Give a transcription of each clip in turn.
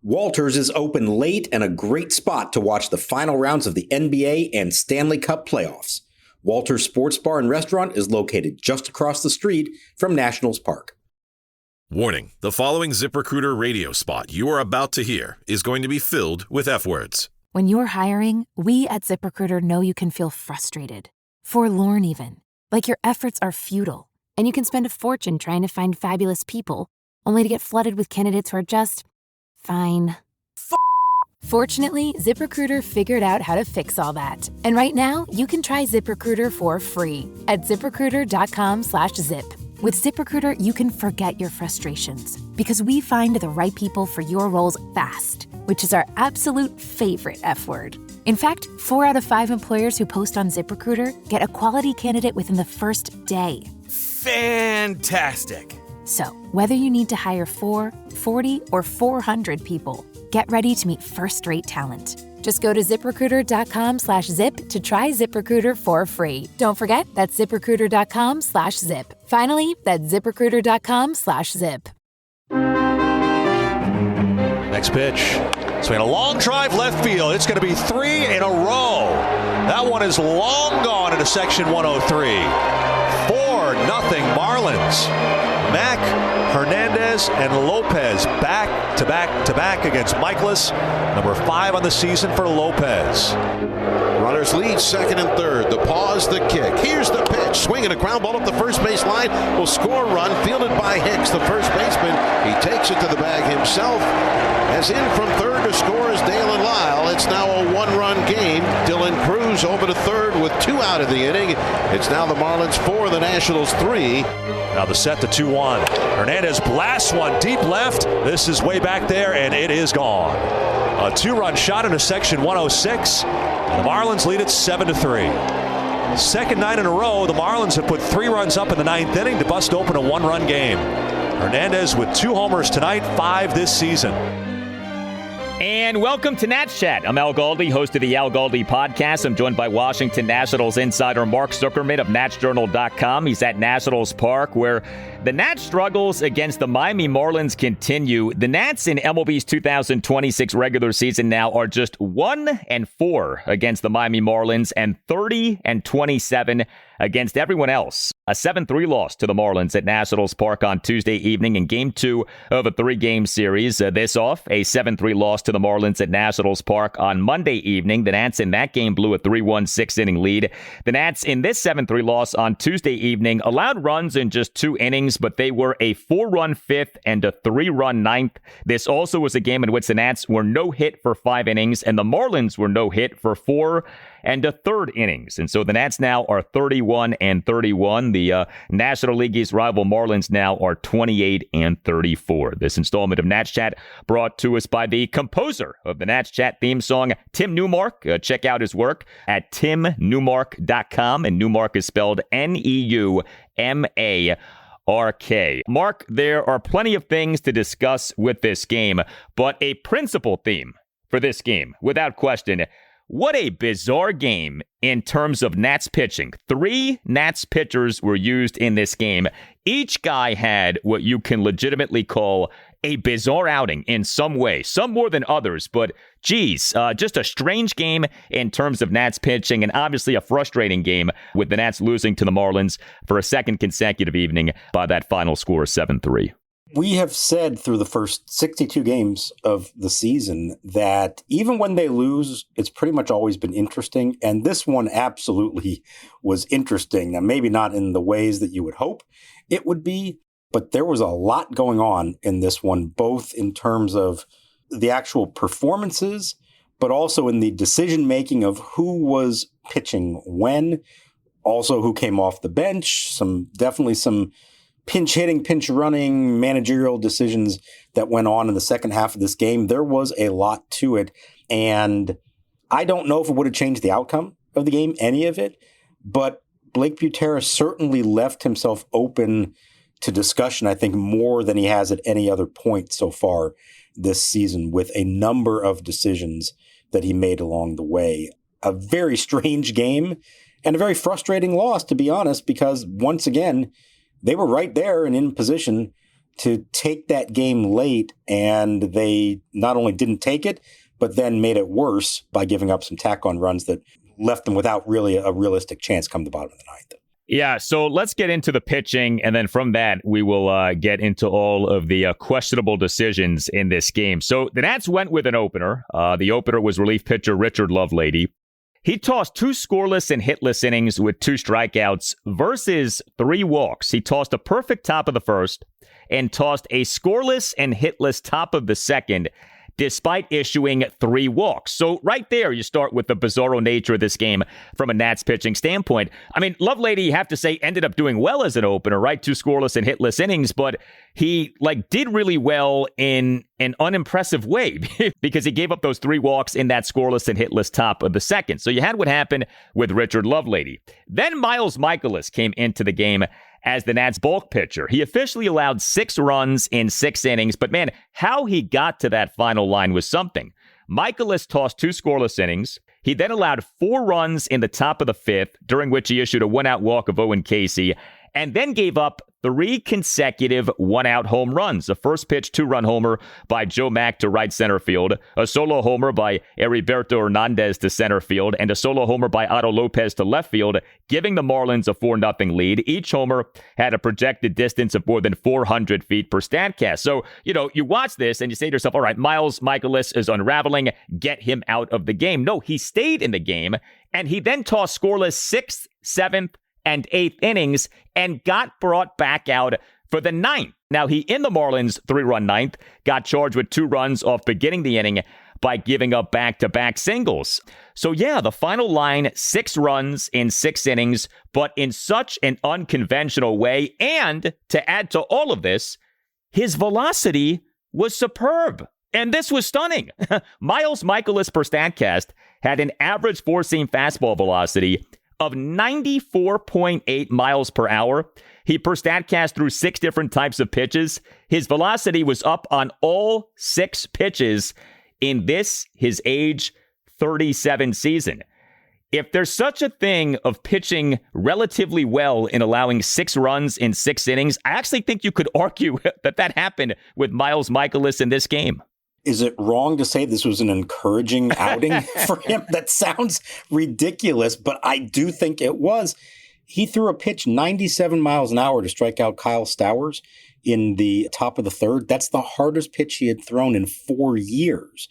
Walters is open late and a great spot to watch the final rounds of the NBA and Stanley Cup playoffs. Walters Sports Bar and Restaurant is located just across the street from Nationals Park. Warning, the following ZipRecruiter radio spot you are about to hear is going to be filled with F-words. When you're hiring, we at ZipRecruiter know you can feel frustrated, forlorn even, like your efforts are futile, and you can spend a fortune trying to find fabulous people, only to get flooded with candidates who are just fine. Fortunately, ZipRecruiter figured out how to fix all that. And right now, you can try ZipRecruiter for free at ZipRecruiter.com/zip. With ZipRecruiter, you can forget your frustrations because we find the right people for your roles fast, which is our absolute favorite F word. In fact, 4 out of 5 employers who post on ZipRecruiter get a quality candidate within the first day. Fantastic. So, whether you need to hire 4, 40, or 400 people, get ready to meet first-rate talent. Just go to ZipRecruiter.com/zip to try ZipRecruiter for free. Don't forget, that's ZipRecruiter.com/zip. Finally, that's ZipRecruiter.com/zip. Next pitch. Swing a long drive left field. It's going to be 3 in a row. That one is long gone into section 103. 4-0 Marlins. Mack, Hernandez, and Lopez back to back against Mikolas. Number 5 on the season for Lopez. Runners lead second and third. The pause, the kick. Here's the pitch. Swinging a ground ball up the first base line. Will score run. Fielded by Hicks, the first baseman. He takes it to the bag himself. As in from third to score is Dalen Lyle. It's now a 1-run game. Dylan Cruz over to third with 2 out of the inning. It's now the Marlins 4, the Nationals 3. Now the set to 2-1. Hernandez blasts one deep left. This is way back there, and it is gone. A 2-run shot into section 106. The Marlins lead it 7-3. Second night in a row, the Marlins have put 3 runs up in the 9th inning to bust open a 1-run game. Hernandez with 2 homers tonight, 5 this season. And welcome to Nats Chat. I'm Al Galdi, host of the Al Galdi podcast. I'm joined by Washington Nationals insider Mark Zuckerman of NatsJournal.com. He's at Nationals Park, where the Nats' struggles against the Miami Marlins continue. The Nats in MLB's 2026 regular season now are just 1-4 against the Miami Marlins and 30-27 against everyone else. A 7-3 loss to the Marlins at Nationals Park on Tuesday evening in Game 2 of a 3-game series. This off, a 7-3 loss to the Marlins at Nationals Park on Monday evening. The Nats in that game blew a 3-1 6-inning lead. The Nats in this 7-3 loss on Tuesday evening allowed runs in just 2 innings, but they were a 4-run 5th and a 3-run 9th. This also was a game in which the Nats were no hit for 5 innings, and the Marlins were no hit for 4 and a third innings. And so the Nats now are 31-31. The National League East rival Marlins now are 28-34. This installment of Nats Chat brought to us by the composer of the Nats Chat theme song, Tim Newmark. Check out his work at timnewmark.com, and Newmark is spelled Neumark. Mark, there are plenty of things to discuss with this game, but a principal theme for this game, without question. What a bizarre game in terms of Nats pitching. 3 Nats pitchers were used in this game. Each guy had what you can legitimately call a bizarre outing in some way, some more than others, but geez, just a strange game in terms of Nats pitching, and obviously a frustrating game with the Nats losing to the Marlins for a second consecutive evening by that final score 7-3. We have said through the first 62 games of the season that even when they lose, it's pretty much always been interesting. And this one absolutely was interesting. Now, maybe not in the ways that you would hope it would be, but there was a lot going on in this one, both in terms of the actual performances, but also in the decision-making of who was pitching when, also who came off the bench, definitely some pinch hitting, pinch running, managerial decisions that went on in the second half of this game. There was a lot to it. And I don't know if it would have changed the outcome of the game, any of it, but Blake Butera certainly left himself open to discussion, I think, more than he has at any other point so far this season, with a number of decisions that he made along the way. A very strange game and a very frustrating loss, to be honest, because once again, they were right there and in position to take that game late, and they not only didn't take it, but then made it worse by giving up some tack-on runs that left them without really a realistic chance come the bottom of the ninth. Yeah, so let's get into the pitching, and then from that, we will get into all of the questionable decisions in this game. So the Nats went with an opener. The opener was relief pitcher Richard Lovelady. He tossed 2 scoreless and hitless innings with 2 strikeouts versus 3 walks. He tossed a perfect top of the first and tossed a scoreless and hitless top of the second, despite issuing 3 walks. So right there, you start with the bizarro nature of this game from a Nats pitching standpoint. I mean, Lovelady, you have to say, ended up doing well as an opener, right? 2 scoreless and hitless innings, but he did really well in an unimpressive way because he gave up those 3 walks in that scoreless and hitless top of the second. So you had what happened with Richard Lovelady. Then Miles Mikolas came into the game as the Nats bulk pitcher. He officially allowed 6 runs in 6 innings, but man, how he got to that final line was something. Mikolas tossed 2 scoreless innings. He then allowed 4 runs in the top of the 5th, during which he issued a 1-out walk of Owen Casey, and then gave up 3 consecutive 1-out home runs. A first pitch 2-run homer by Joe Mack to right center field, a solo homer by Heriberto Hernandez to center field, and a solo homer by Otto Lopez to left field, giving the Marlins a 4-0 lead. Each homer had a projected distance of more than 400 feet per Statcast. So, you watch this and you say to yourself, all right, Miles Mikolas is unraveling. Get him out of the game. No, he stayed in the game, and he then tossed scoreless 6th, 7th, and 8th innings and got brought back out for the 9th. Now, he, in the Marlins' 3-run 9th, got charged with 2 runs off beginning the inning by giving up back-to-back singles. So, yeah, the final line, 6 runs in 6 innings, but in such an unconventional way. And to add to all of this, his velocity was superb. And this was stunning. Miles Mikolas per Statcast had an average four-seam fastball velocity of 94.8 miles per hour. He per Statcast threw 6 different types of pitches. His velocity was up on all 6 pitches in this, his age 37 season. If there's such a thing of pitching relatively well in allowing 6 runs in 6 innings, I actually think you could argue that happened with Miles Mikolas in this game. Is it wrong to say this was an encouraging outing for him? That sounds ridiculous, but I do think it was. He threw a pitch 97 miles an hour to strike out Kyle Stowers in the top of the 3rd. That's the hardest pitch he had thrown in 4 years.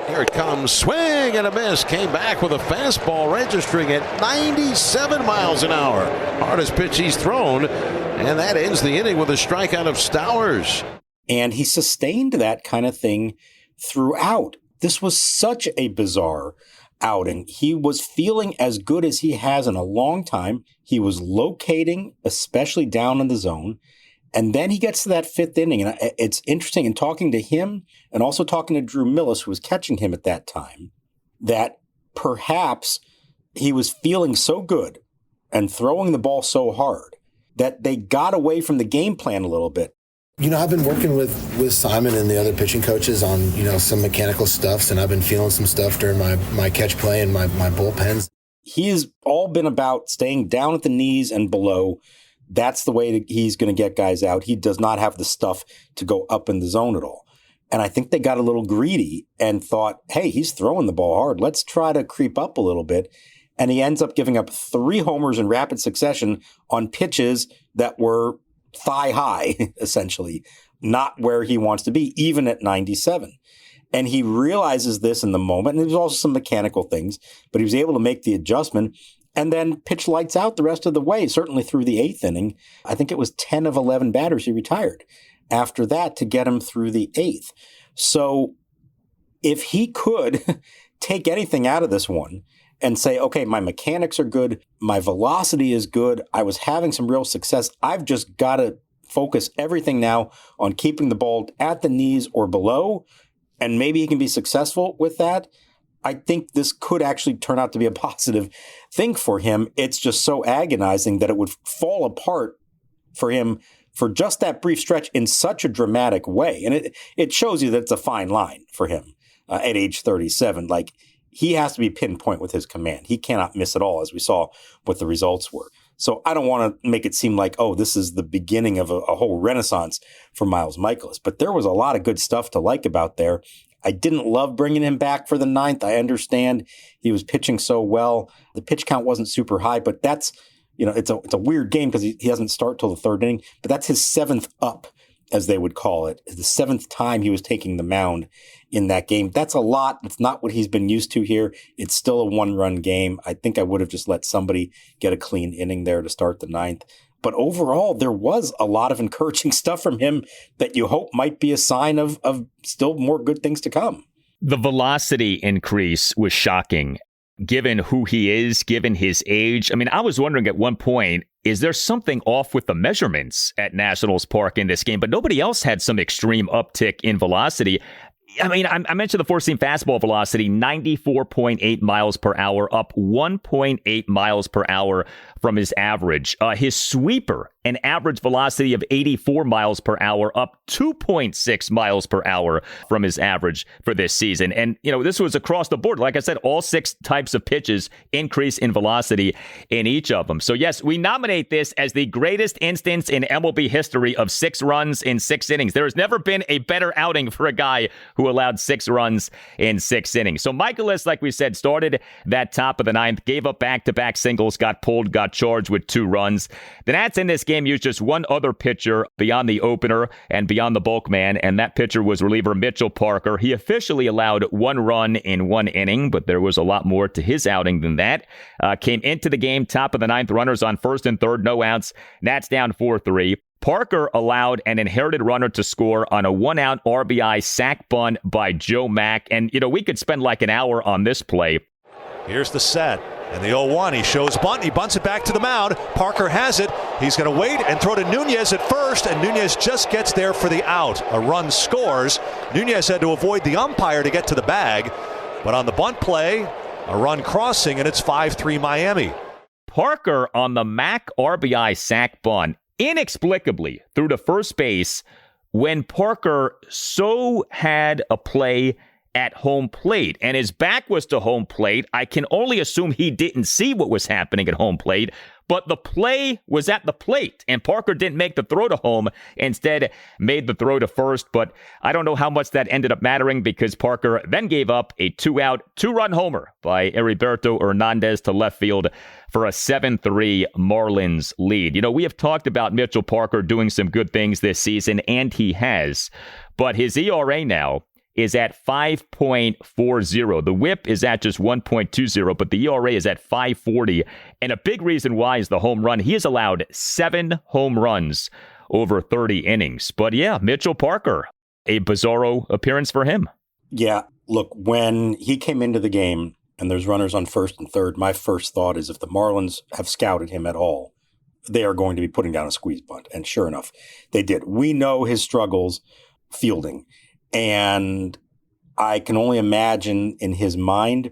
Here it comes, swing and a miss. Came back with a fastball registering at 97 miles an hour. Hardest pitch he's thrown, and that ends the inning with a strikeout of Stowers. And he sustained that kind of thing throughout. This was such a bizarre outing. He was feeling as good as he has in a long time. He was locating, especially down in the zone. And then he gets to that 5th inning. And it's interesting in talking to him and also talking to Drew Millas, who was catching him at that time, that perhaps he was feeling so good and throwing the ball so hard that they got away from the game plan a little bit. I've been working with Simon and the other pitching coaches on, some mechanical stuffs, and I've been feeling some stuff during my catch play and my bullpens. He's all been about staying down at the knees and below. That's the way that he's going to get guys out. He does not have the stuff to go up in the zone at all. And I think they got a little greedy and thought, hey, he's throwing the ball hard. Let's try to creep up a little bit. And he ends up giving up 3 homers in rapid succession on pitches that were thigh high, essentially, not where he wants to be, even at 97. And he realizes this in the moment. And there's also some mechanical things, but he was able to make the adjustment and then pitch lights out the rest of the way, certainly through the 8th inning. I think it was 10 of 11 batters he retired after that to get him through the 8th. So if he could take anything out of this one and say, okay, my mechanics are good, my velocity is good, I was having some real success, I've just got to focus everything now on keeping the ball at the knees or below, and maybe he can be successful with that. I think this could actually turn out to be a positive thing for him. It's just so agonizing that it would fall apart for him for just that brief stretch in such a dramatic way. And it shows you that it's a fine line for him at age 37. Like, he has to be pinpoint with his command. He cannot miss at all, as we saw what the results were. So I don't want to make it seem like, oh, this is the beginning of a whole renaissance for Miles Mikolas. But there was a lot of good stuff to like about there. I didn't love bringing him back for the 9th. I understand he was pitching so well. The pitch count wasn't super high, but that's, it's a weird game because he doesn't start till the 3rd inning. But that's his 7th up, as they would call it. The 7th time he was taking the mound in that game. That's a lot. It's not what he's been used to here. It's still a 1-run game. I think I would have just let somebody get a clean inning there to start the 9th. But overall, there was a lot of encouraging stuff from him that you hope might be a sign of still more good things to come. The velocity increase was shocking, given who he is, given his age. I mean, I was wondering at one point, is there something off with the measurements at Nationals Park in this game? But nobody else had some extreme uptick in velocity. I mean, I mentioned the four-seam fastball velocity, 94.8 miles per hour, up 1.8 miles per hour from his average. His sweeper, an average velocity of 84 miles per hour, up 2.6 miles per hour from his average for this season. And, this was across the board. Like I said, all 6 types of pitches increase in velocity in each of them. So, yes, we nominate this as the greatest instance in MLB history of 6 runs in 6 innings. There has never been a better outing for a guy who allowed 6 runs in 6 innings. So Mikolas, like we said, started that top of the 9th, gave up back-to-back singles, got pulled, got charged with 2 runs. The Nats in this game used just one other pitcher beyond the opener and beyond the bulk man, and that pitcher was reliever Mitchell Parker. He officially allowed 1 run in 1 inning, but there was a lot more to his outing than that. Came into the game, top of the 9th, runners on 1st and 3rd, no outs. Nats down 4-3. Parker allowed an inherited runner to score on a 1-out RBI sac bunt by Joe Mack. And, we could spend like an hour on this play. Here's the set. And the 0-1, he shows bunt. He bunts it back to the mound. Parker has it. He's going to wait and throw to Nunez at first, and Nunez just gets there for the out. A run scores. Nunez had to avoid the umpire to get to the bag. But on the bunt play, a run crossing, and it's 5-3 Miami. Parker on the Mack RBI sac bunt inexplicably threw to first base when Parker so had a play at home plate, and his back was to home plate. I can only assume he didn't see what was happening at home plate, but the play was at the plate, and Parker didn't make the throw to home, instead made the throw to first. But I don't know how much that ended up mattering, because Parker then gave up a 2-out, 2-run homer by Heriberto Hernandez to left field for a 7-3 Marlins lead. We have talked about Mitchell Parker doing some good things this season, and he has, but his ERA now is at 5.40. The whip is at just 1.20, but the ERA is at 5.40. And a big reason why is the home run. He has allowed 7 home runs over 30 innings. But yeah, Mitchell Parker, a bizarro appearance for him. Yeah, look, when he came into the game and there's runners on 1st and 3rd, my first thought is if the Marlins have scouted him at all, they are going to be putting down a squeeze bunt. And sure enough, they did. We know his struggles fielding. And I can only imagine in his mind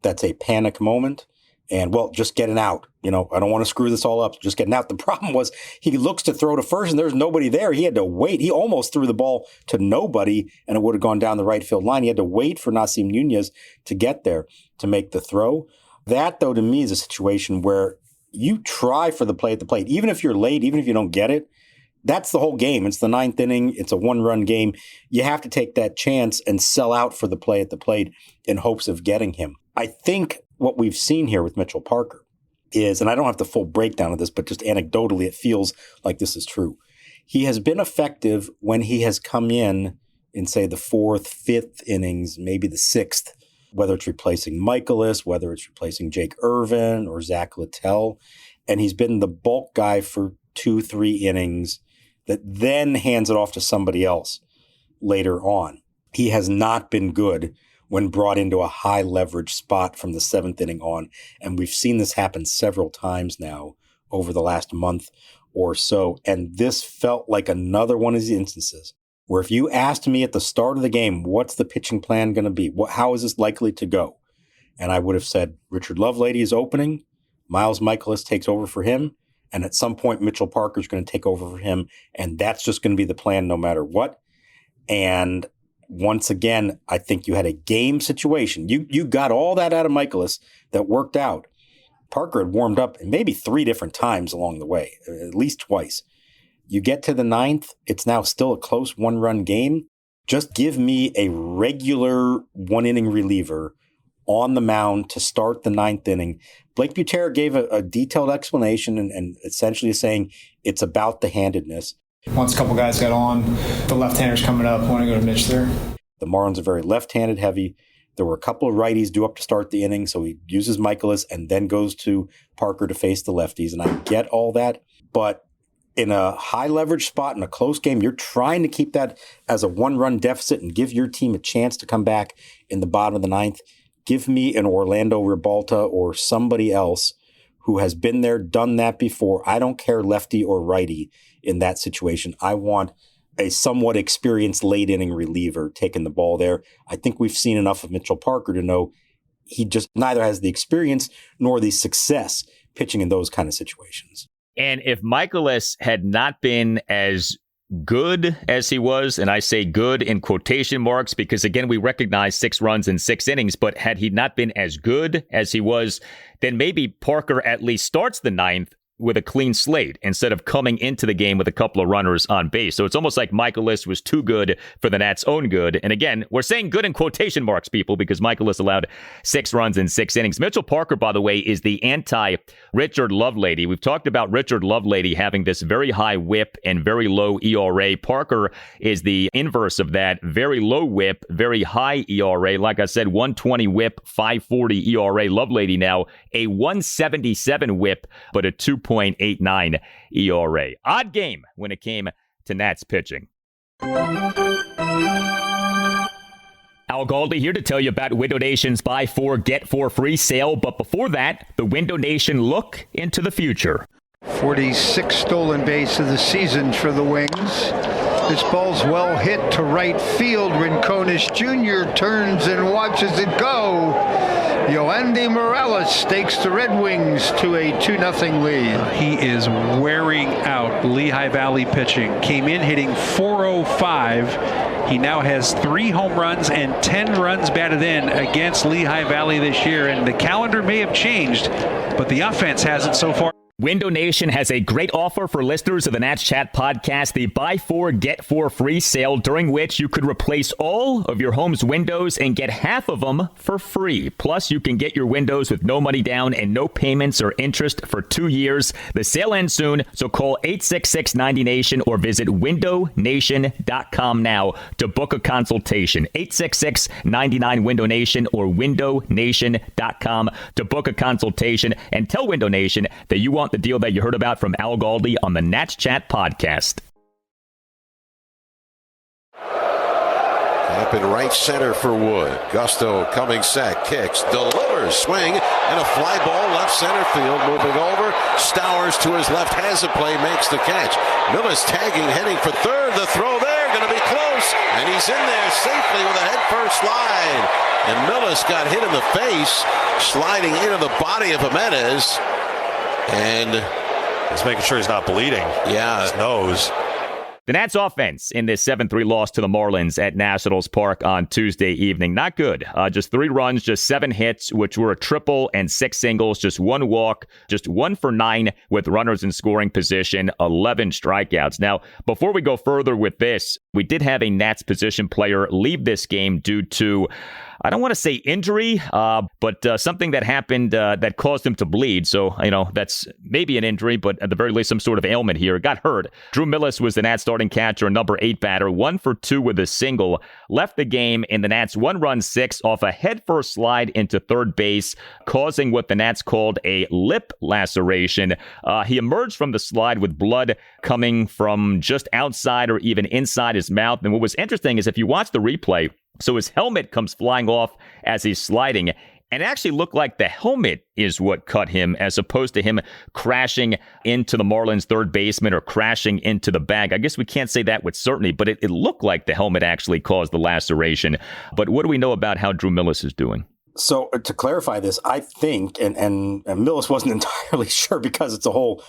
that's a panic moment. And, just getting out. I don't want to screw this all up. Just getting out. The problem was he looks to throw to first and there's nobody there. He had to wait. He almost threw the ball to nobody and it would have gone down the right field line. He had to wait for Nasim Nunez to get there to make the throw. That, though, to me is a situation where you try for the play at the plate. Even if you're late, even if you don't get it, that's the whole game. It's the 9th inning. It's a 1-run game. You have to take that chance and sell out for the play at the plate in hopes of getting him. I think what we've seen here with Mitchell Parker is, and I don't have the full breakdown of this, but just anecdotally, it feels like this is true. He has been effective when he has come in, say, the 4th, 5th innings, maybe the 6th, whether it's replacing Mikolas, whether it's replacing Jake Irvin or Zach Littell. And he's been the bulk guy for 2-3 innings that then hands it off to somebody else later on. He has not been good when brought into a high leverage spot from the 7th inning on. And we've seen this happen several times now over the last month or so. And this felt like another one of these instances where if you asked me at the start of the game, what's the pitching plan going to be? How is this likely to go? And I would have said, Richard Lovelady is opening. Miles Mikolas takes over for him. And at some point, Mitchell Parker is going to take over for him. And that's just going to be the plan no matter what. And once again, I think you had a game situation. You got all that out of Mikolas that worked out. Parker had warmed up maybe 3 different times along the way, at least twice. You get to the 9th, it's now still a close 1-run game. Just give me a regular 1-inning reliever on the mound to start the 9th inning. Blake Butera gave a detailed explanation and essentially is saying it's about the handedness. Once a couple guys got on, the left-handers coming up, want to go to Mitch there. The Marlins are very left-handed heavy. There were a couple of righties due up to start the inning, so he uses Mikolas and then goes to Parker to face the lefties. And I get all that, but in a high leverage spot in a close game, you're trying to keep that as a 1-run deficit and give your team a chance to come back in the bottom of the 9th. Give me an Orlando Ribalta or somebody else who has been there, done that before. I don't care lefty or righty in that situation. I want a somewhat experienced late inning reliever taking the ball there. I think we've seen enough of Mitchell Parker to know he just neither has the experience nor the success pitching in those kind of situations. And if Mikolas had not been as good as he was, and I say good in quotation marks because, again, we recognize 6 runs in 6 innings, but had he not been as good as he was, then maybe Parker at least starts the 9th with a clean slate instead of coming into the game with a couple of runners on base. So it's almost like Mikolas was too good for the Nats' own good. And again, we're saying good in quotation marks, people, because Mikolas allowed 6 runs in 6 innings. Mitchell Parker, by the way, is the anti-Richard Lovelady. We've talked about Richard Lovelady having this very high whip and very low ERA. Parker is the inverse of that. Very low whip, very high ERA. Like I said, 120 whip, 540 ERA. Lovelady now a 177 whip, but a 2.89 ERA. Odd game when it came to Nats pitching. Al Galdi here to tell you about Window Nation's Buy 4, Get 4 free sale. But before that, the Window Nation look into the future. 46 stolen base of the season for the Wings. This ball's well hit to right field. Rincones Jr. turns and watches it go. Yoandy Morales stakes the Red Wings to a 2-0 lead. He is wearing out Lehigh Valley pitching. Came in hitting 405. He now has 3 home runs and 10 runs batted in against Lehigh Valley this year. And the calendar may have changed, but the offense hasn't so far. Window Nation has a great offer for listeners of the Nats Chat podcast, the Buy 4, Get 4 free sale, during which you could replace all of your home's windows and get half of them for free. Plus, you can get your windows with no money down and no payments or interest for 2 years. The sale ends soon, so call 866-90-NATION or visit windownation.com now to book a consultation. 866-99-WINDOW-NATION or windownation.com to book a consultation, and tell Window Nation that you want the deal that you heard about from Al Galdi on the Nats Chat podcast. Up in right center for Wood. Gusto coming set, kicks, delivers, swing, and a fly ball left center field. Moving over, Stowers to his left, has a play, makes the catch. Millas tagging, heading for third. The throw there, going to be close, and he's in there safely with a head-first slide. And Millas got hit in the face, sliding into the body of Jimenez. And he's making sure he's not bleeding. Yeah. His nose. The Nats offense in this 7-3 loss to the Marlins at Nationals Park on Tuesday evening. Not good. Just 3 runs, just 7 hits, which were a triple and 6 singles, just 1 walk, just 1 for 9 with runners in scoring position, 11 strikeouts. Now, before we go further with this, we did have a Nats position player leave this game due to, I don't want to say injury, but something that happened that caused him to bleed. So, that's maybe an injury, but at the very least, some sort of ailment here. Got hurt. Drew Millas was the Nats starting catcher, number 8 batter, 1 for 2 with a single. Left the game in the Nats 1-run 6 off a headfirst slide into third base, causing what the Nats called a lip laceration. He emerged from the slide with blood coming from just outside or even inside his mouth. And what was interesting is if you watch the replay, so his helmet comes flying off as he's sliding, and it actually looked like the helmet is what cut him as opposed to him crashing into the Marlins third baseman or crashing into the bag. I guess we can't say that with certainty, but it looked like the helmet actually caused the laceration. But what do we know about how Drew Millas is doing? So to clarify this, I think, and Millas wasn't entirely sure because it's a whole,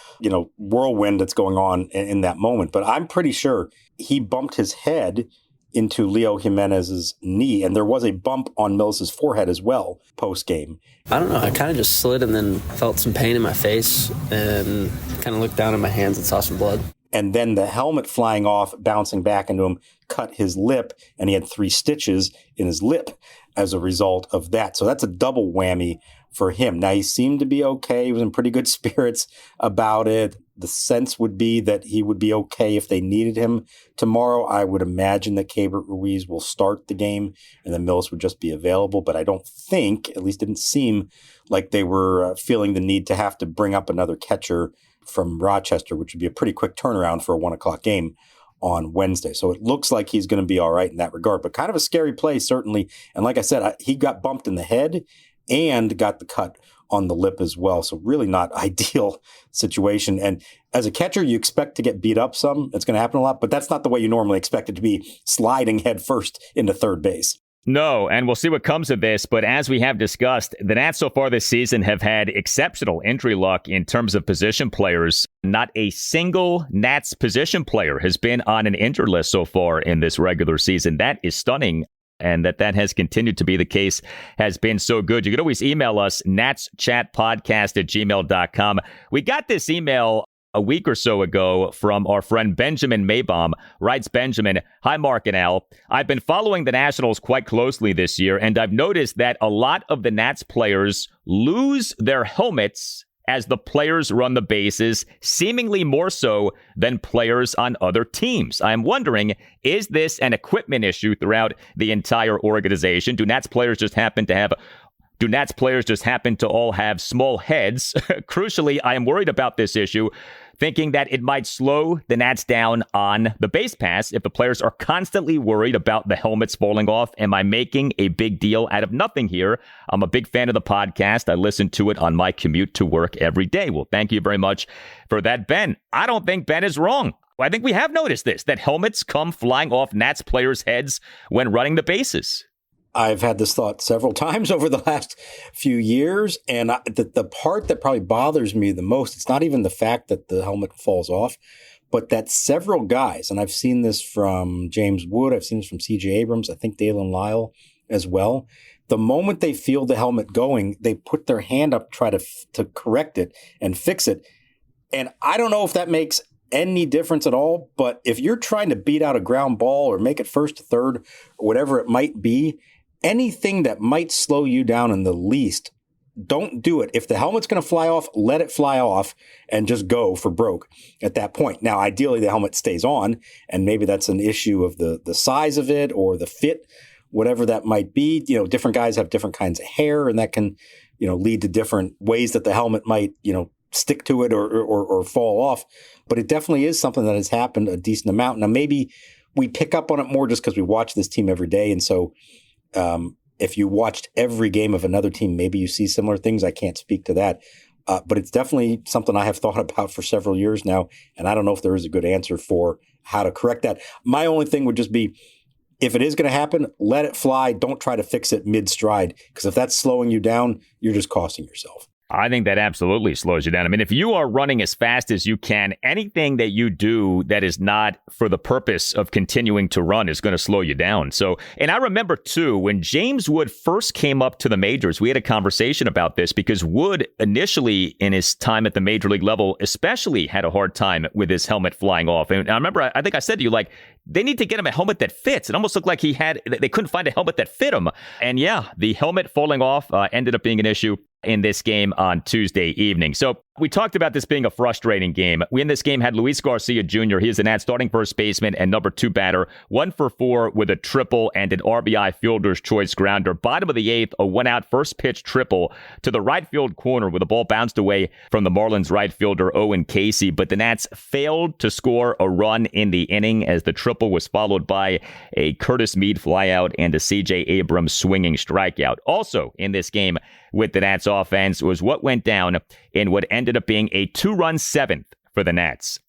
whirlwind that's going on in that moment, but I'm pretty sure he bumped his head into Leo Jimenez's knee, and there was a bump on Millas' forehead as well post-game. I don't know. I kind of just slid and then felt some pain in my face and kind of looked down at my hands and saw some blood. And then the helmet flying off, bouncing back into him, cut his lip, and he had 3 stitches in his lip as a result of that. So that's a double whammy for him. Now, he seemed to be okay. He was in pretty good spirits about it. The sense would be that he would be okay if they needed him tomorrow. I would imagine that Keibert Ruiz will start the game and then Millas would just be available. But I don't think, at least didn't seem like they were feeling the need to have to bring up another catcher from Rochester, which would be a pretty quick turnaround for a 1:00 game on Wednesday. So it looks like he's going to be all right in that regard, but kind of a scary play, certainly. And like I said, he got bumped in the head and got the cut on the lip as well. So really not ideal situation. And as a catcher, you expect to get beat up some. It's going to happen a lot, but that's not the way you normally expect it to be, sliding head first into third base. No, and we'll see what comes of this. But as we have discussed, the Nats so far this season have had exceptional injury luck in terms of position players. Not a single Nats position player has been on an injured list so far in this regular season. That is stunning. And that has continued to be the case, has been so good. You can always email us, natschatpodcast@gmail.com. We got this email a week or so ago from our friend Benjamin Maybaum. Writes Benjamin, "Hi, Mark and Al. I've been following the Nationals quite closely this year, and I've noticed that a lot of the Nats players lose their helmets as the players run the bases, seemingly more so than players on other teams. I'm wondering, is this an equipment issue throughout the entire organization? Do Nats players just happen to all have small heads? Crucially, I am worried about this issue, thinking that it might slow the Nats down on the base pass if the players are constantly worried about the helmets falling off. Am I making a big deal out of nothing here? I'm a big fan of the podcast. I listen to it on my commute to work every day." Well, thank you very much for that, Ben. I don't think Ben is wrong. I think we have noticed this, that helmets come flying off Nats players' heads when running the bases. I've had this thought several times over the last few years, and the part that probably bothers me the most, it's not even the fact that the helmet falls off, but that several guys, and I've seen this from James Wood, I've seen this from C.J. Abrams, I think Dalen Lyle as well, the moment they feel the helmet going, they put their hand up, try to correct it and fix it. And I don't know if that makes any difference at all, but if you're trying to beat out a ground ball or make it first to third or whatever it might be, anything that might slow you down in the least, don't do it. If the helmet's going to fly off, let it fly off and just go for broke at that point. Now, ideally, the helmet stays on, and maybe that's an issue of the size of it or the fit, whatever that might be. You know, different guys have different kinds of hair, and that can, lead to different ways that the helmet might, stick to it or fall off. But it definitely is something that has happened a decent amount. Now, maybe we pick up on it more just because we watch this team every day, and so if you watched every game of another team, maybe you see similar things. I can't speak to that. But it's definitely something I have thought about for several years now, and I don't know if there is a good answer for how to correct that. My only thing would just be, if it is going to happen, let it fly. Don't try to fix it mid-stride, because if that's slowing you down, you're just costing yourself. I think that absolutely slows you down. I mean, if you are running as fast as you can, anything that you do that is not for the purpose of continuing to run is going to slow you down. So, and I remember too, when James Wood first came up to the majors, we had a conversation about this because Wood initially in his time at the major league level, especially had a hard time with his helmet flying off. And I remember, I think I said to you, like, they need to get him a helmet that fits. It almost looked like they couldn't find a helmet that fit him. And yeah, the helmet falling off ended up being an issue in this game on Tuesday evening. So we talked about this being a frustrating game. We in this game had Luis Garcia Jr. He is the Nats starting first baseman and number 2 batter, 1 for 4 with a triple and an RBI fielder's choice grounder. Bottom of the 8th, a 1-out first pitch triple to the right field corner with the ball bounced away from the Marlins right fielder Owen Casey. But the Nats failed to score a run in the inning as the triple was followed by a Curtis Mead flyout and a C.J. Abrams swinging strikeout. Also in this game with the Nats offense was what went down in what ended up being a 2-run 7th for the Nats.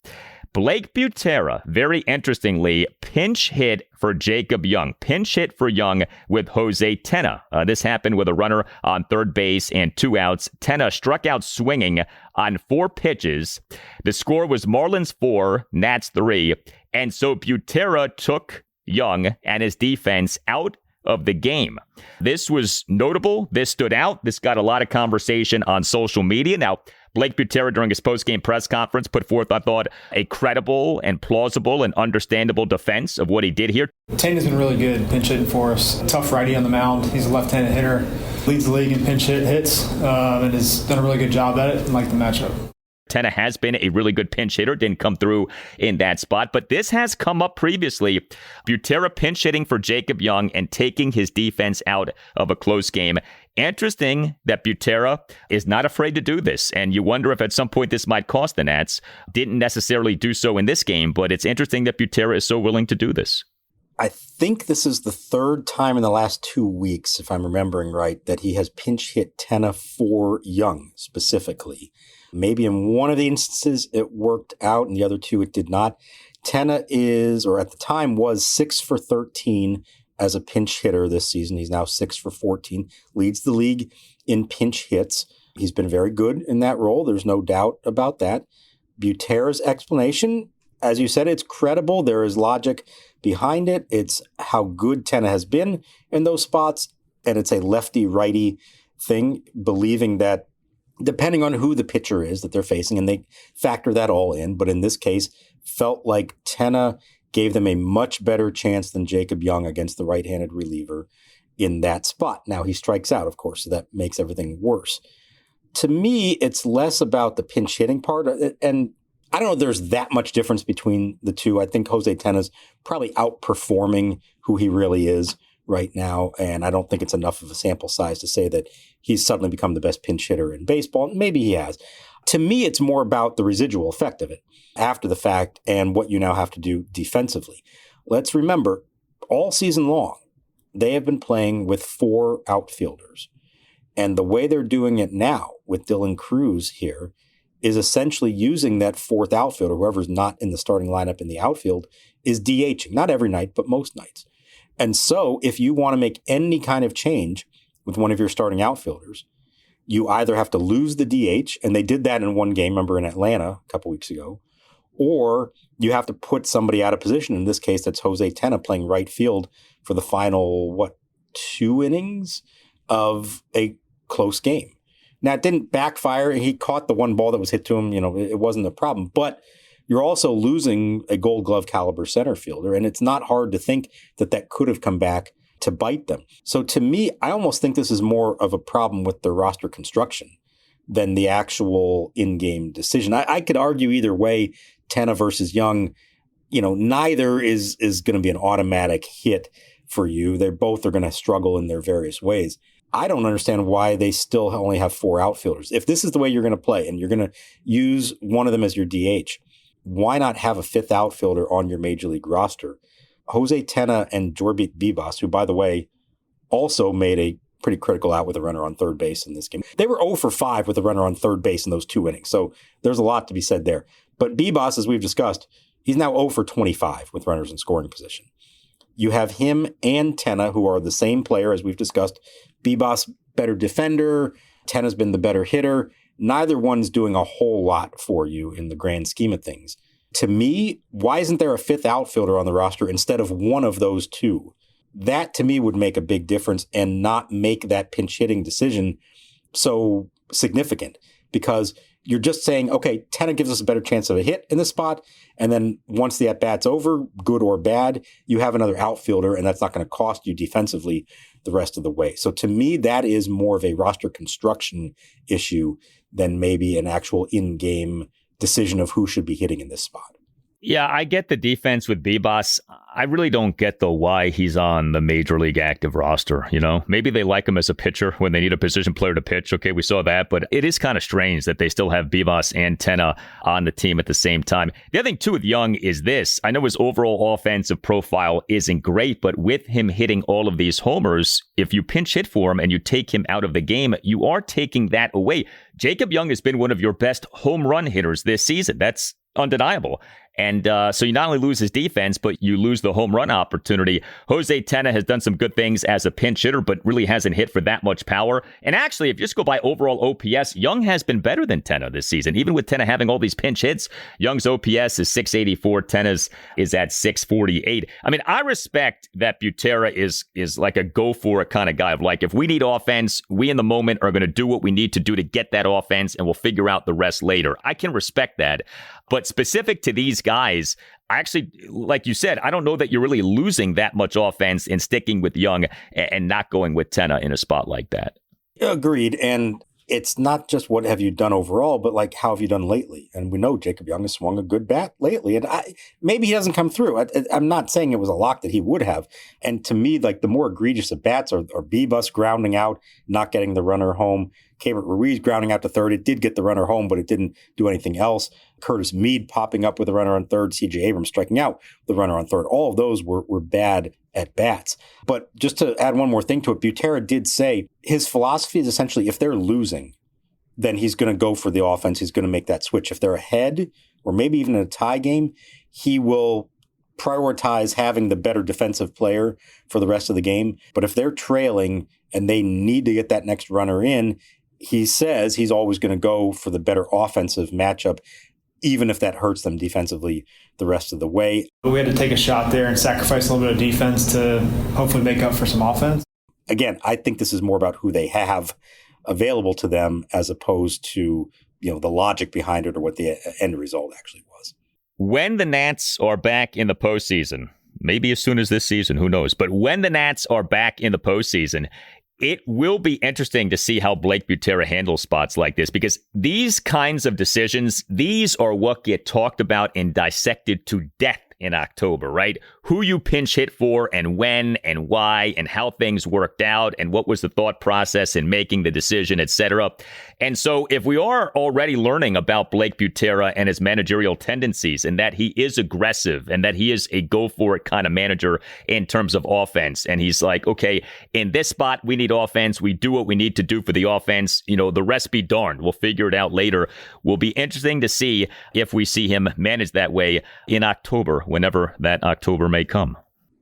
Blake Butera, very interestingly, pinch hit for Jacob Young. Pinch hit for Young with Jose Tena. This happened with a runner on third base and 2 outs. Tena struck out swinging on 4 pitches. The score was Marlins 4, Nats 3. And so Butera took Young and his defense out of the game. This was notable. This stood out. This got a lot of conversation on social media. Now, Blake Butera, during his post-game press conference, put forth, I thought, a credible and plausible and understandable defense of what he did here. Tena's been really good pinch hitting for us. Tough righty on the mound. He's a left-handed hitter. Leads the league in pinch hits and has done a really good job at it and like the matchup. Tena has been a really good pinch hitter, didn't come through in that spot, but this has come up previously. Butera pinch hitting for Jacob Young and taking his defense out of a close game. Interesting that Butera is not afraid to do this, and you wonder if at some point this might cost the Nats. Didn't necessarily do so in this game, but it's interesting that Butera is so willing to do this. I think this is the third time in the last 2 weeks, if I'm remembering right, that he has pinch hit Tena for Young specifically. Maybe in one of the instances it worked out, and the other two it did not. Tena is, or at the time was, 6 for 13 as a pinch hitter this season. He's now 6 for 14, leads the league in pinch hits. He's been very good in that role. There's no doubt about that. Butera's explanation, as you said, it's credible. There is logic behind it. It's how good Tena has been in those spots, and it's a lefty-righty thing, believing that depending on who the pitcher is that they're facing, and they factor that all in, but in this case, felt like Tena gave them a much better chance than Jacob Young against the right-handed reliever in that spot. Now, he strikes out, of course, so that makes everything worse. To me, it's less about the pinch hitting part, and I don't know if there's that much difference between the two. I think Jose Tena's probably outperforming who he really is right now, and I don't think it's enough of a sample size to say that he's suddenly become the best pinch hitter in baseball. Maybe he has. To me, it's more about the residual effect of it after the fact and what you now have to do defensively. Let's remember, all season long, they have been playing with 4 outfielders, and the way they're doing it now with Dylan Cruz here is essentially using that 4th outfielder, whoever's not in the starting lineup in the outfield, is DHing. Not every night, but most nights. And so if you want to make any kind of change with one of your starting outfielders, you either have to lose the DH, and they did that in one game, remember, in Atlanta a couple weeks ago, or you have to put somebody out of position. In this case, that's Jose Tena playing right field for the final, 2 innings of a close game. Now, it didn't backfire. He caught the one ball that was hit to him. It wasn't a problem, but you're also losing a Gold Glove caliber center fielder, and it's not hard to think that could have come back to bite them. So to me, I almost think this is more of a problem with their roster construction than the actual in-game decision. I could argue either way, Tena versus Young, neither is going to be an automatic hit for you. They both are going to struggle in their various ways. I don't understand why they still only have 4 outfielders. If this is the way you're going to play and you're going to use one of them as your DH, why not have a 5th outfielder on your major league roster? Jose Tena and Jorbit Bibas, who, by the way, also made a pretty critical out with a runner on third base in this game. They were 0 for 5 with a runner on third base in those 2 innings, so there's a lot to be said there. But Bibas, as we've discussed, he's now 0 for 25 with runners in scoring position. You have him and Tena, who are the same player, as we've discussed. Bibas, better defender. Tena's been the better hitter. Neither one's doing a whole lot for you in the grand scheme of things. To me, why isn't there a 5th outfielder on the roster instead of one of those 2? That, to me, would make a big difference and not make that pinch hitting decision so significant, because you're just saying, okay, Tena gives us a better chance of a hit in this spot, and then once the at-bat's over, good or bad, you have another outfielder, and that's not going to cost you defensively the rest of the way. So to me, that is more of a roster construction issue than maybe an actual in-game decision of who should be hitting in this spot. Yeah, I get the defense with Bibas. I really don't get why he's on the major league active roster. Maybe they like him as a pitcher when they need a position player to pitch. Okay, we saw that, but it is kind of strange that they still have Bibas and Tena on the team at the same time. The other thing too with Young is this. I know his overall offensive profile isn't great, but with him hitting all of these homers, if you pinch hit for him and you take him out of the game, you are taking that away. Jacob Young has been one of your best home run hitters this season. That's undeniable. And so you not only lose his defense, but you lose the home run opportunity. Jose Tena has done some good things as a pinch hitter, but really hasn't hit for that much power. And actually, if you just go by overall OPS, Young has been better than Tena this season. Even with Tena having all these pinch hits, Young's OPS is 684, Tena's is at 648. I mean, I respect that Butera is like a go-for-it kind of guy. Of like, if we need offense, we in the moment are going to do what we need to do to get that offense, and we'll figure out the rest later. I can respect that. But specific to these guys, I actually, like you said, I don't know that you're really losing that much offense in sticking with Young and not going with Tena in a spot like that. Agreed. And it's not just what have you done overall, but like how have you done lately? And we know Jacob Young has swung a good bat lately. And maybe he doesn't come through. I'm not saying it was a lock that he would have. And to me, like the more egregious of bats are Bebus grounding out, not getting the runner home. Keibert Ruiz grounding out to third. It did get the runner home, but it didn't do anything else. Curtis Mead popping up with a runner on third. C.J. Abrams striking out the runner on third. All of those were bad at bats. But just to add one more thing to it, Butera did say his philosophy is essentially if they're losing, then he's going to go for the offense. He's going to make that switch. If they're ahead or maybe even in a tie game, he will prioritize having the better defensive player for the rest of the game. But if they're trailing and they need to get that next runner in, he says he's always going to go for the better offensive matchup, even if that hurts them defensively the rest of the way. We had to take a shot there and sacrifice a little bit of defense to hopefully make up for some offense. Again, I think this is more about who they have available to them as opposed to, the logic behind it or what the end result actually was. When the Nats are back in the postseason, maybe as soon as this season, who knows? But when the Nats are back in the postseason, it will be interesting to see how Blake Butera handles spots like this, because these kinds of decisions, these are what get talked about and dissected to death in October, right? Who you pinch hit for and when and why and how things worked out and what was the thought process in making the decision, etc. And so if we are already learning about Blake Butera and his managerial tendencies and that he is aggressive and that he is a go-for-it kind of manager in terms of offense, and he's like, okay, in this spot, we need offense. We do what we need to do for the offense. The rest be darned. We'll figure it out later. Will be interesting to see if we see him manage that way in October, whenever that October may come.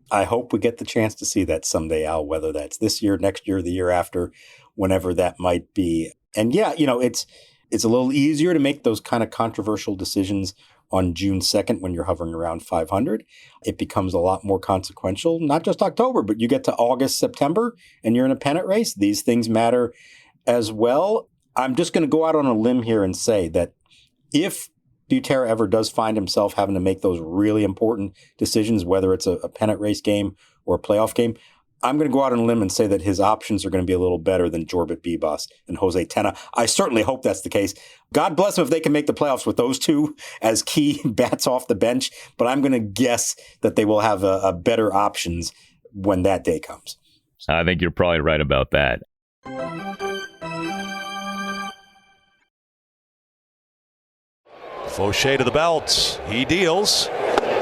I hope we get the chance to see that someday, Al, whether that's this year, next year, the year after, whenever that might be. And yeah, it's a little easier to make those kind of controversial decisions on June 2nd when you're hovering around 500. It becomes a lot more consequential, not just October, but you get to August, September, and you're in a pennant race. These things matter as well. I'm just going to go out on a limb here and say that if Butera ever does find himself having to make those really important decisions, whether it's a pennant race game or a playoff game, I'm going to go out on a limb and say that his options are going to be a little better than Jorbit Bebas and Jose Tena. I certainly hope that's the case. God bless them if they can make the playoffs with those two as key bats off the bench, but I'm going to guess that they will have a better options when that day comes. I think you're probably right about that. Fauché to the belt. He deals.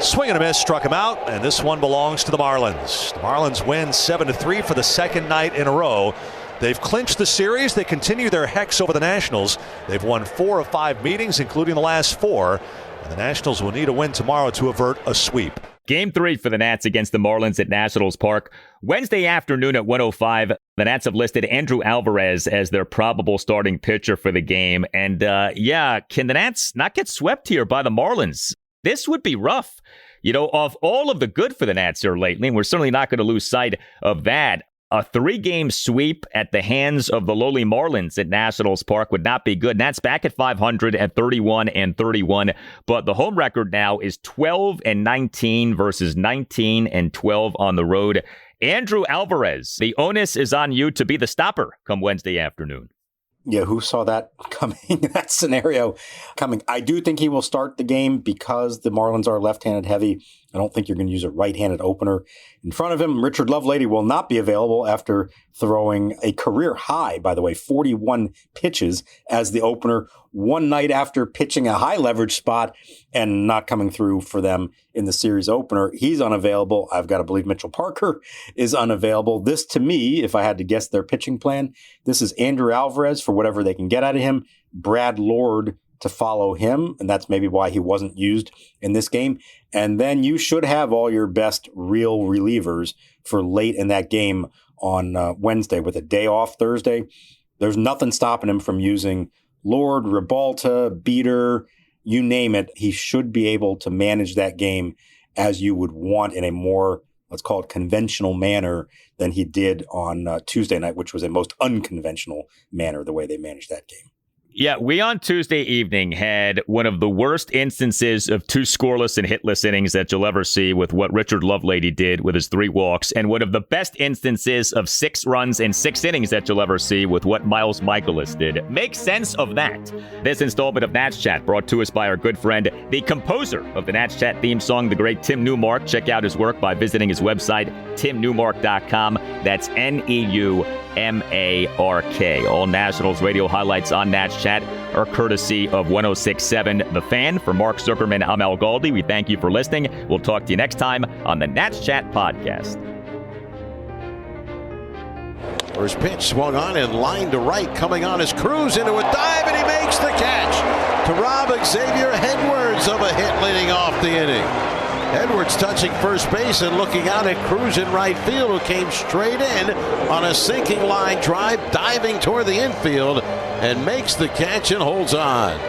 Swing and a miss, struck him out, and this one belongs to the Marlins. The Marlins win 7-3 for the second night in a row. They've clinched the series. They continue their hex over the Nationals. They've won 4 of 5 meetings, including the last 4. And the Nationals will need a win tomorrow to avert a sweep. Game 3 for the Nats against the Marlins at Nationals Park. Wednesday afternoon at 1:05, the Nats have listed Andrew Alvarez as their probable starting pitcher for the game. And can the Nats not get swept here by the Marlins? This would be rough. Of all of the good for the Nats here lately, and we're certainly not going to lose sight of that, a 3-game sweep at the hands of the lowly Marlins at Nationals Park would not be good. Nats back at 500 at 31-31, but the home record now is 12-19 versus 19-12 on the road. Andrew Alvarez, the onus is on you to be the stopper come Wednesday afternoon. Yeah, who saw that coming, that scenario coming? I do think he will start the game because the Marlins are left-handed heavy. I don't think you're going to use a right-handed opener in front of him. Richard Lovelady will not be available after throwing a career high, by the way, 41 pitches as the opener one night after pitching a high leverage spot and not coming through for them in the series opener. He's unavailable. I've got to believe Mitchell Parker is unavailable. This, to me, if I had to guess their pitching plan, this is Andrew Alvarez for whatever they can get out of him, Brad Lord to follow him, and that's maybe why he wasn't used in this game. And then you should have all your best real relievers for late in that game on Wednesday with a day off Thursday. There's nothing stopping him from using Lord, Ribalta, Beater, you name it. He should be able to manage that game as you would want in a more, let's call it, conventional manner than he did on Tuesday night, which was a most unconventional manner, the way they managed that game. Yeah, we on Tuesday evening had one of the worst instances of 2 scoreless and hitless innings that you'll ever see with what Richard Lovelady did with his 3 walks, and one of the best instances of 6 runs in 6 innings that you'll ever see with what Miles Mikolas did. Make sense of that. This installment of Nats Chat brought to us by our good friend, the composer of the Nats Chat theme song, the great Tim Newmark. Check out his work by visiting his website, timnewmark.com. That's NEUMARK. All Nationals radio highlights on Nats Chat are courtesy of 106.7 The Fan. For Mark Zuckerman, I'm Al Galdi. We thank you for listening. We'll talk to you next time on the Nats Chat podcast. First pitch swung on and line to right. Coming on is Cruz into a dive, and he makes the catch to rob Xavier Edwards of a hit leading off the inning. Edwards touching first base and looking out at Cruz in right field, who came straight in on a sinking line drive, diving toward the infield, and makes the catch and holds on.